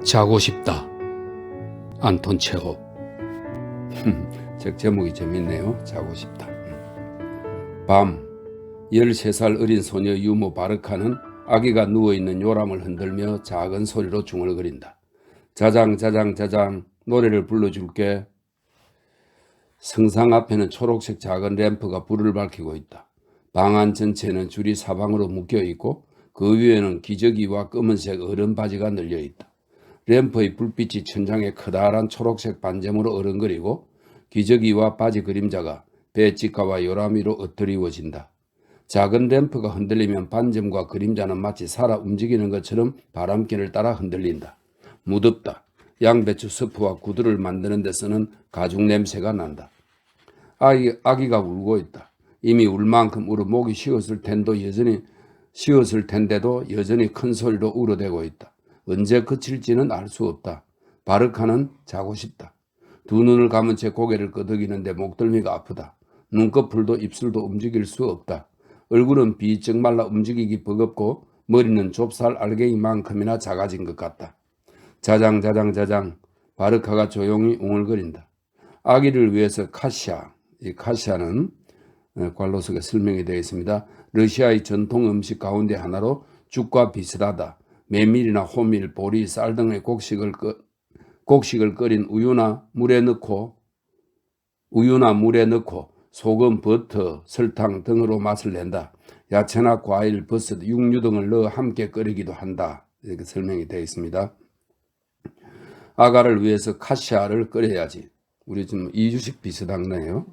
자고 싶다. 안톤 체홉. 책 제목이 재밌네요. 자고 싶다. 밤 13살 어린 소녀 유모 바르카는 아기가 누워있는 요람을 흔들며 작은 소리로 중얼거린다. 자장 자장 자장 노래를 불러줄게. 성상 앞에는 초록색 작은 램프가 불을 밝히고 있다. 방 안 전체는 줄이 사방으로 묶여있고 그 위에는 기저귀와 검은색 어른 바지가 널려있다. 램프의 불빛이 천장에 커다란 초록색 반점으로 어른거리고 기저귀와 바지 그림자가 배치가와 요람이로 ը트리워진다. 작은 램프가 흔들리면 반점과 그림자는 마치 살아 움직이는 것처럼 바람길을 따라 흔들린다. 무덥다. 양배추 스프와 구두를 만드는 데 쓰는 가죽 냄새가 난다. 아기가 울고 있다. 이미 울 만큼 울어 목이 쉬었을 텐데도 여전히 큰 소리로 울어대고 있다. 언제 그칠지는 알 수 없다. 바르카는 자고 싶다. 두 눈을 감은 채 고개를 끄덕이는데 목덜미가 아프다. 눈꺼풀도 입술도 움직일 수 없다. 얼굴은 비쩍 말라 움직이기 버겁고 머리는 좁쌀 알갱이만큼이나 작아진 것 같다. 자장 자장 자장 바르카가 조용히 웅얼거린다. 아기를 위해서 카시아, 이 카시아는 관로 속에 설명이 되어 있습니다. 러시아의 전통 음식 가운데 하나로 죽과 비슷하다. 메밀이나 호밀, 보리, 쌀 등의 곡식을 끓인 우유나 물에 넣고 소금, 버터, 설탕 등으로 맛을 낸다. 야채나 과일, 버섯, 육류 등을 넣어 함께 끓이기도 한다. 이렇게 설명이 되어 있습니다. 아가를 위해서 카시아를 끓여야지. 우리 지금 이주식 비슷한 거예요.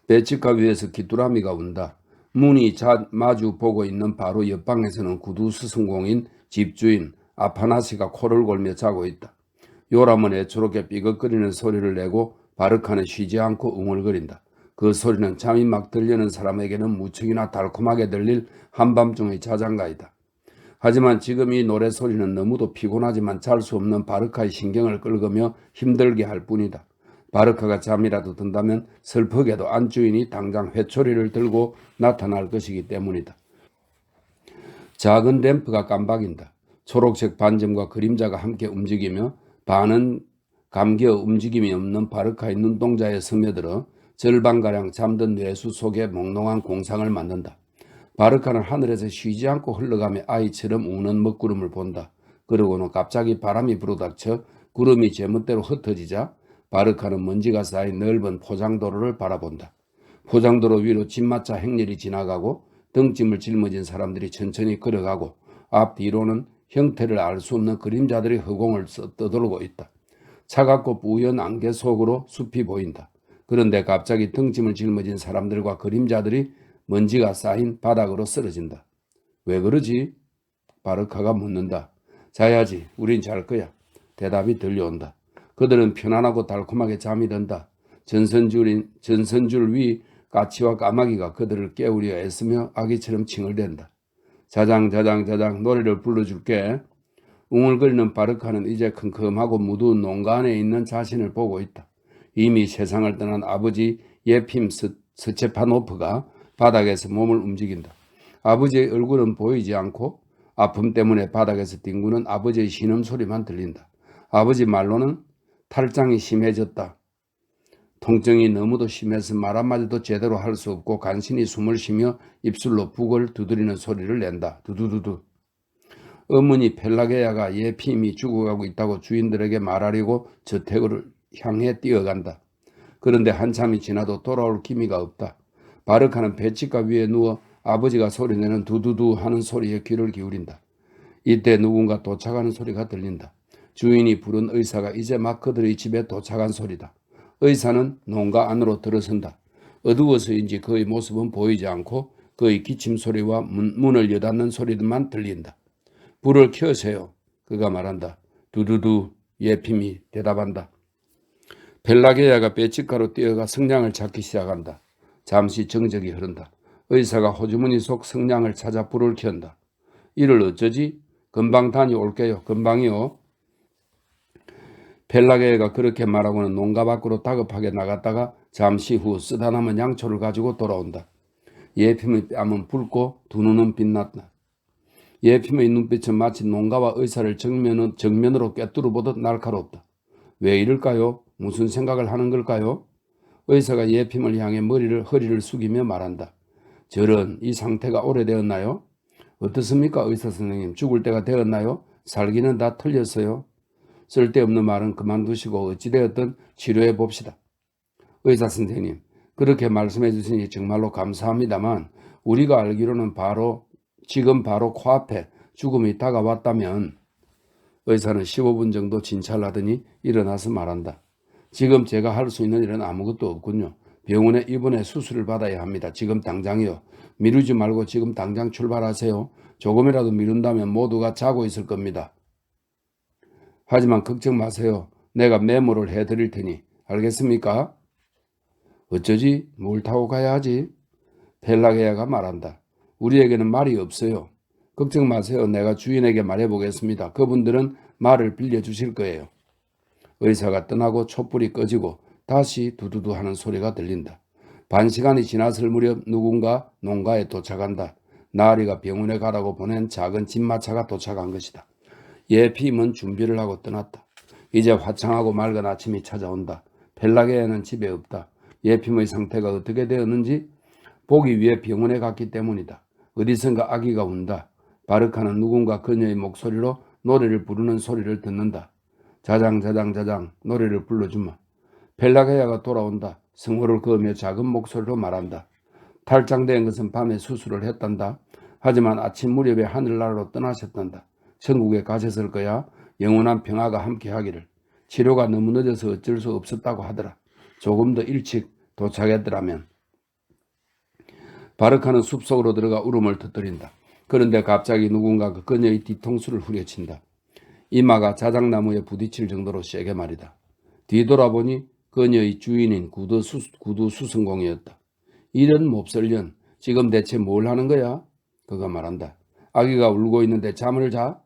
배치가 위에서 귀뚜라미가 운다. 문이 마주 보고 있는 바로 옆방에서는 구두 스승공인 집주인 아파나시가 코를 골며 자고 있다. 요람은 애초롭게 삐걱거리는 소리를 내고 바르카는 쉬지 않고 웅얼거린다. 그 소리는 잠이 막 들려는 사람에게는 무척이나 달콤하게 들릴 한밤중의 자장가이다. 하지만 지금 이 노래소리는 너무도 피곤하지만 잘 수 없는 바르카의 신경을 끌으며 힘들게 할 뿐이다. 바르카가 잠이라도 든다면 슬프게도 안주인이 당장 회초리를 들고 나타날 것이기 때문이다. 작은 램프가 깜박인다. 초록색 반점과 그림자가 함께 움직이며 반은 감겨 움직임이 없는 바르카의 눈동자에 스며들어 절반가량 잠든 뇌수 속에 몽롱한 공상을 만든다. 바르카는 하늘에서 쉬지 않고 흘러가며 아이처럼 우는 먹구름을 본다. 그러고는 갑자기 바람이 불어닥쳐 구름이 제멋대로 흩어지자 바르카는 먼지가 쌓인 넓은 포장도로를 바라본다. 포장도로 위로 집마차 행렬이 지나가고 등짐을 짊어진 사람들이 천천히 걸어가고 앞뒤로는 형태를 알 수 없는 그림자들이 허공을 떠돌고 있다. 차갑고 뿌연 안개 속으로 숲이 보인다. 그런데 갑자기 등짐을 짊어진 사람들과 그림자들이 먼지가 쌓인 바닥으로 쓰러진다. 왜 그러지? 바르카가 묻는다. 자야지. 우린 잘 거야. 대답이 들려온다. 그들은 편안하고 달콤하게 잠이 든다. 전선줄 위 까치와 까마귀가 그들을 깨우려 애쓰며 아기처럼 칭얼댄다. 자장 자장 자장 노래를 불러줄게. 웅얼거리는 바르카는 이제 컴컴하고 무두운 농가 안에 있는 자신을 보고 있다. 이미 세상을 떠난 아버지 예핌 스체파노프가 바닥에서 몸을 움직인다. 아버지의 얼굴은 보이지 않고 아픔 때문에 바닥에서 뒹구는 아버지의 신음소리만 들린다. 아버지 말로는 탈장이 심해졌다. 통증이 너무도 심해서 말 한마디도 제대로 할 수 없고 간신히 숨을 쉬며 입술로 북을 두드리는 소리를 낸다. 두두두두. 어머니 펠라게야가 예핌이 죽어가고 있다고 주인들에게 말하려고 저택을 향해 뛰어간다. 그런데 한참이 지나도 돌아올 기미가 없다. 바르카는 배치가 위에 누워 아버지가 소리내는 두두두 하는 소리에 귀를 기울인다. 이때 누군가 도착하는 소리가 들린다. 주인이 부른 의사가 이제 막 그들의 집에 도착한 소리다. 의사는 농가 안으로 들어선다. 어두워서인지 그의 모습은 보이지 않고 그의 기침 소리와 문을 여닫는 소리만 들린다. 불을 켜세요. 그가 말한다. 두두두. 예핌이 대답한다. 펠라게야가 배치가로 뛰어가 성냥을 찾기 시작한다. 잠시 정적이 흐른다. 의사가 호주머니 속 성냥을 찾아 불을 켠다. 이를 어쩌지? 금방 다녀올게요. 금방이요. 펠라게야가 그렇게 말하고는 농가 밖으로 다급하게 나갔다가 잠시 후 쓰다 남은 양초를 가지고 돌아온다. 예핌의 뺨은 붉고 두 눈은 빛났다. 예핌의 눈빛은 마치 농가와 의사를 정면으로 꿰뚫어보듯 날카롭다. 왜 이럴까요? 무슨 생각을 하는 걸까요? 의사가 예핌을 향해 허리를 숙이며 말한다. 저런 이 상태가 오래되었나요? 어떻습니까 의사 선생님? 죽을 때가 되었나요? 살기는 다 틀렸어요. 쓸데없는 말은 그만두시고 어찌되었든 치료해 봅시다. 의사 선생님, 그렇게 말씀해 주시니 정말로 감사합니다만 우리가 알기로는 지금 바로 코앞에 죽음이 다가왔다면 의사는 15분 정도 진찰하더니 일어나서 말한다. 지금 제가 할 수 있는 일은 아무것도 없군요. 병원에 입원해 수술을 받아야 합니다. 지금 당장이요. 미루지 말고 지금 당장 출발하세요. 조금이라도 미룬다면 모두가 자고 있을 겁니다. 하지만 걱정 마세요. 내가 메모를 해드릴 테니 알겠습니까? 어쩌지? 뭘 타고 가야 하지? 펠라게아가 말한다. 우리에게는 말이 없어요. 걱정 마세요. 내가 주인에게 말해보겠습니다. 그분들은 말을 빌려주실 거예요. 의사가 떠나고 촛불이 꺼지고 다시 두두두 하는 소리가 들린다. 반시간이 지났을 무렵 누군가 농가에 도착한다. 나으리가 병원에 가라고 보낸 작은 진마차가 도착한 것이다. 예핌은 준비를 하고 떠났다. 이제 화창하고 맑은 아침이 찾아온다. 펠라게아는 집에 없다. 예핌의 상태가 어떻게 되었는지 보기 위해 병원에 갔기 때문이다. 어디선가 아기가 운다. 바르카는 누군가 그녀의 목소리로 노래를 부르는 소리를 듣는다. 자장자장자장 노래를 불러주마. 펠라게아가 돌아온다. 성호를 그으며 작은 목소리로 말한다. 탈장된 것은 밤에 수술을 했단다. 하지만 아침 무렵에 하늘나라로 떠나셨단다. 천국에 가셨을 거야. 영원한 평화가 함께하기를. 치료가 너무 늦어서 어쩔 수 없었다고 하더라. 조금 더 일찍 도착했더라면. 바르카는 숲속으로 들어가 울음을 터뜨린다. 그런데 갑자기 누군가 그녀의 뒤통수를 후려친다. 이마가 자작나무에 부딪힐 정도로 세게 말이다. 뒤돌아보니 그녀의 주인인 구두 수성공이었다. 이런 몹쓸년, 지금 대체 뭘 하는 거야? 그가 말한다. 아기가 울고 있는데 잠을 자?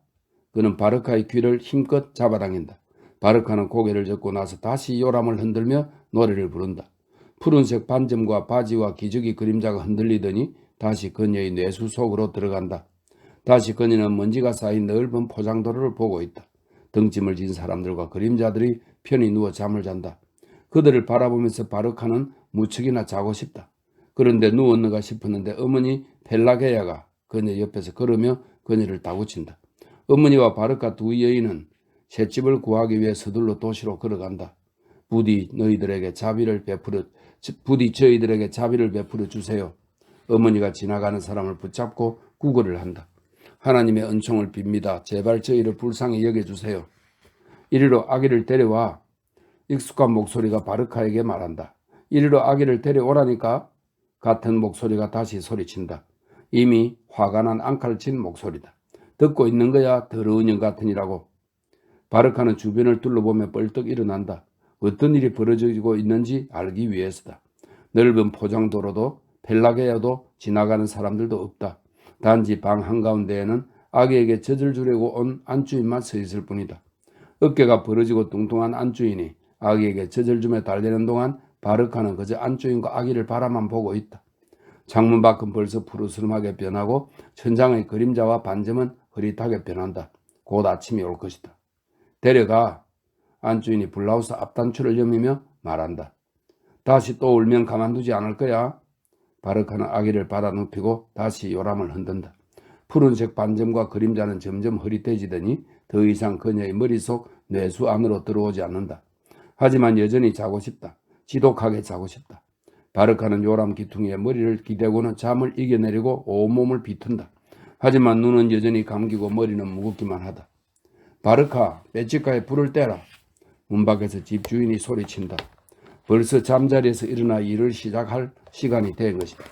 그는 바르카의 귀를 힘껏 잡아당긴다. 바르카는 고개를 젓고 나서 다시 요람을 흔들며 노래를 부른다. 푸른색 반점과 바지와 기저귀 그림자가 흔들리더니 다시 그녀의 뇌수 속으로 들어간다. 다시 그녀는 먼지가 쌓인 넓은 포장도로를 보고 있다. 등짐을 진 사람들과 그림자들이 편히 누워 잠을 잔다. 그들을 바라보면서 바르카는 무척이나 자고 싶다. 그런데 누웠는가 싶었는데 어머니 펠라게아가 그녀 옆에서 걸으며 그녀를 다구친다. 어머니와 바르카 두 여인은 셋집을 구하기 위해 서둘러 도시로 걸어간다. 부디 저희들에게 자비를 베풀어 주세요. 어머니가 지나가는 사람을 붙잡고 구걸을 한다. 하나님의 은총을 빕니다. 제발 저희를 불쌍히 여겨주세요. 이리로 아기를 데려와. 익숙한 목소리가 바르카에게 말한다. 이리로 아기를 데려오라니까. 같은 목소리가 다시 소리친다. 이미 화가 난 앙칼진 목소리다. 듣고 있는 거야 더러운 년 같으니라고. 바르카는 주변을 둘러보며 벌떡 일어난다. 어떤 일이 벌어지고 있는지 알기 위해서다. 넓은 포장도로도 펠라게아도 지나가는 사람들도 없다. 단지 방 한가운데에는 아기에게 젖을 주려고 온 안주인만 서 있을 뿐이다. 어깨가 벌어지고 뚱뚱한 안주인이 아기에게 젖을 주며 달리는 동안 바르카는 그저 안주인과 아기를 바라만 보고 있다. 창문 밖은 벌써 푸르스름하게 변하고 천장의 그림자와 반점은 흐릿하게 변한다. 곧 아침이 올 것이다. 데려가. 안주인이 블라우스 앞단추를 여미며 말한다. 다시 또 울면 가만두지 않을 거야. 바르카는 아기를 받아 눕히고 다시 요람을 흔든다. 푸른색 반점과 그림자는 점점 흐릿해지더니 더 이상 그녀의 머릿속 뇌수 안으로 들어오지 않는다. 하지만 여전히 자고 싶다. 지독하게 자고 싶다. 바르카는 요람 기퉁이에 머리를 기대고는 잠을 이겨내려고 온몸을 비튼다. 하지만 눈은 여전히 감기고 머리는 무겁기만 하다. 바르카, 배치가에 불을 떼라. 문 밖에서 집주인이 소리친다. 벌써 잠자리에서 일어나 일을 시작할 시간이 된 것이다.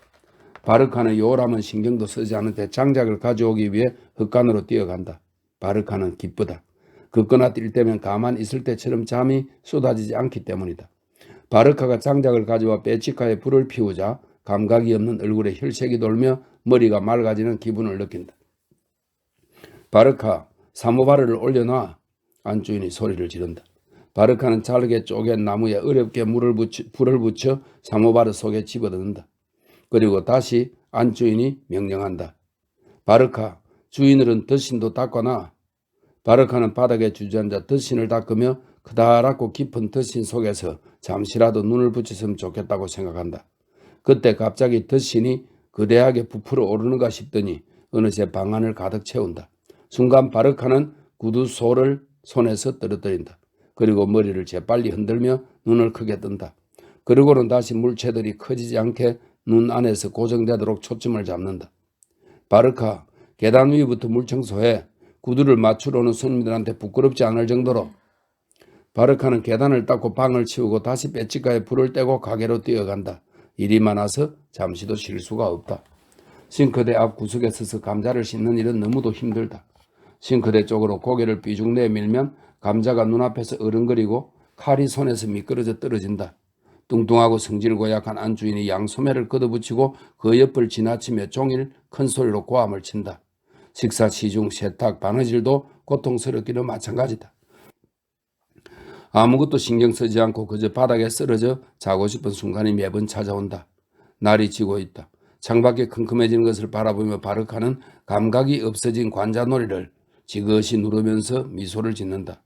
바르카는 요람은 신경도 쓰지 않은데 장작을 가져오기 위해 흙간으로 뛰어간다. 바르카는 기쁘다. 걷거나 뛸 때면 가만히 있을 때처럼 잠이 쏟아지지 않기 때문이다. 바르카가 장작을 가져와 배치가에 불을 피우자 감각이 없는 얼굴에 혈색이 돌며 머리가 맑아지는 기분을 느낀다. 바르카, 사모바르를 올려놔. 안주인이 소리를 지른다. 바르카는 잘게 쪼갠 나무에 어렵게 불을 붙여 사모바르 속에 집어넣는다. 그리고 다시 안주인이 명령한다. 바르카, 주인들은 덧신도 닦거나 바르카는 바닥에 주저앉아 덧신을 닦으며 크다랗고 깊은 덧신 속에서 잠시라도 눈을 붙였으면 좋겠다고 생각한다. 그때 갑자기 덧신이 거대하게 부풀어 오르는가 싶더니 어느새 방 안을 가득 채운다. 순간 바르카는 구두 솔을 손에서 떨어뜨린다. 그리고 머리를 재빨리 흔들며 눈을 크게 뜬다. 그리고는 다시 물체들이 커지지 않게 눈 안에서 고정되도록 초점을 잡는다. 바르카, 계단 위부터 물청소해. 구두를 맞추러 오는 손님들한테 부끄럽지 않을 정도로. 바르카는 계단을 닦고 방을 치우고 다시 배치가에 불을 떼고 가게로 뛰어간다. 일이 많아서 잠시도 쉴 수가 없다. 싱크대 앞 구석에 서서 감자를 씻는 일은 너무도 힘들다. 싱크대 쪽으로 고개를 삐죽 내밀면 감자가 눈앞에서 어른거리고 칼이 손에서 미끄러져 떨어진다. 뚱뚱하고 성질 고약한 안주인이 양소매를 걷어붙이고 그 옆을 지나치며 종일 큰 소리로 고함을 친다. 식사 시중 세탁 바느질도 고통스럽기도 마찬가지다. 아무것도 신경 쓰지 않고 그저 바닥에 쓰러져 자고 싶은 순간이 매번 찾아온다. 날이 지고 있다. 창밖에 컴컴해지는 것을 바라보며 바르카는 감각이 없어진 관자놀이를 지그시 누르면서 미소를 짓는다.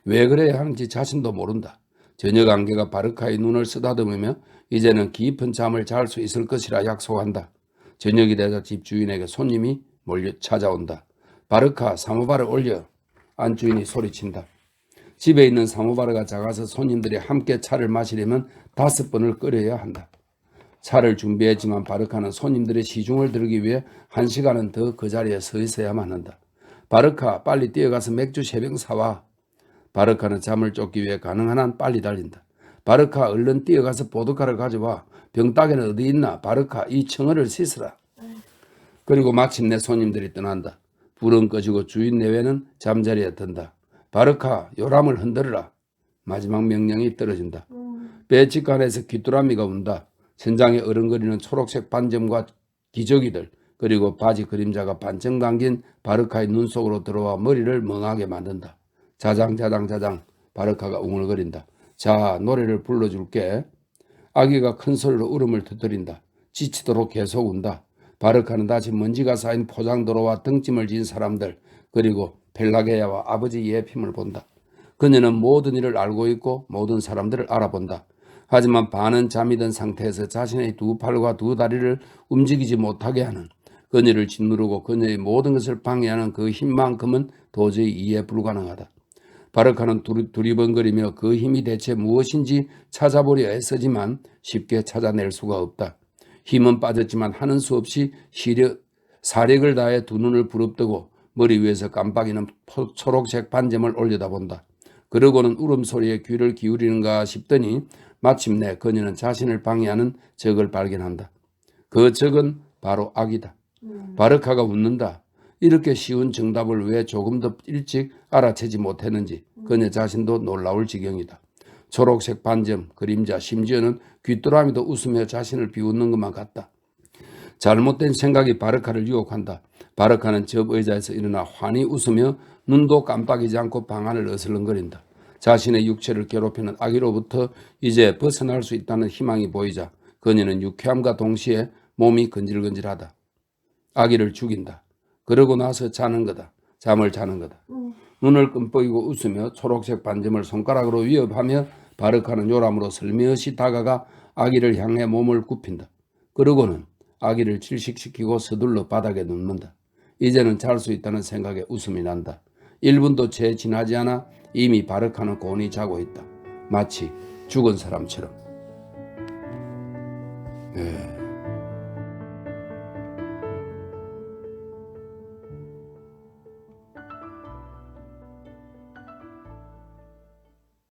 왜 그래야 하는지 자신도 모른다. 저녁 안개가 바르카의 눈을 쓰다듬으며 이제는 깊은 잠을 잘 수 있을 것이라 약속한다. 저녁이 되자 집주인에게 손님이 몰려 찾아온다. 바르카, 사모바를 올려. 안주인이 소리친다. 집에 있는 사모바르가 작아서 손님들이 함께 차를 마시려면 5번을 끓여야 한다. 차를 준비했지만 바르카는 손님들의 시중을 들기 위해 1시간은 더 그 자리에 서 있어야만 한다. 바르카, 빨리 뛰어가서 맥주 3병 사와. 바르카는 잠을 쫓기 위해 가능한 한 빨리 달린다. 바르카, 얼른 뛰어가서 보드카를 가져와. 병따개는 어디 있나? 바르카, 이 청어를 씻으라. 그리고 마침내 손님들이 떠난다. 불은 꺼지고 주인 내외는 잠자리에 든다. 바르카, 요람을 흔들어라. 마지막 명령이 떨어진다. 배치간에서 귀뚜라미가 운다. 천장에 어른거리는 초록색 반점과 기저귀들, 그리고 바지 그림자가 반쯤 감긴 바르카의 눈 속으로 들어와 머리를 멍하게 만든다. 자장자장자장 바르카가 웅얼거린다. 자, 노래를 불러줄게. 아기가 큰 소리로 울음을 터뜨린다. 지치도록 계속 운다. 바르카는 다시 먼지가 쌓인 포장도로와 등짐을 진 사람들, 그리고 펠라게야와 아버지 예핌을 본다. 그녀는 모든 일을 알고 있고 모든 사람들을 알아본다. 하지만 반은 잠이 든 상태에서 자신의 두 팔과 두 다리를 움직이지 못하게 하는, 그녀를 짓누르고 그녀의 모든 것을 방해하는 그 힘만큼은 도저히 이해 불가능하다. 바르카는 두리번거리며 그 힘이 대체 무엇인지 찾아보려 애쓰지만 쉽게 찾아낼 수가 없다. 힘은 빠졌지만 하는 수 없이 사력을 다해 두 눈을 부릅뜨고 머리 위에서 깜빡이는 초록색 반점을 올려다본다. 그러고는 울음소리에 귀를 기울이는가 싶더니 마침내 그녀는 자신을 방해하는 적을 발견한다. 그 적은 바로 악이다. 바르카가 웃는다. 이렇게 쉬운 정답을 왜 조금 더 일찍 알아채지 못했는지 그녀 자신도 놀라울 지경이다. 초록색 반점, 그림자, 심지어는 귀뚜라미도 웃으며 자신을 비웃는 것만 같다. 잘못된 생각이 바르카를 유혹한다. 바르카는 접 의자에서 일어나 환히 웃으며 눈도 깜빡이지 않고 방 안을 어슬렁거린다. 자신의 육체를 괴롭히는 악의로부터 이제 벗어날 수 있다는 희망이 보이자 그녀는 유쾌함과 동시에 몸이 건질건질하다. 아기를 죽인다. 그러고 나서 자는 거다. 잠을 자는 거다. 눈을 끔뻑이고 웃으며 초록색 반점을 손가락으로 위협하며 바르카는 요람으로 슬며시 다가가 아기를 향해 몸을 굽힌다. 그러고는 아기를 질식시키고 서둘러 바닥에 눕는다. 이제는 잘 수 있다는 생각에 웃음이 난다. 1분도 채 지나지 않아 이미 바르카는 곤히 자고 있다. 마치 죽은 사람처럼.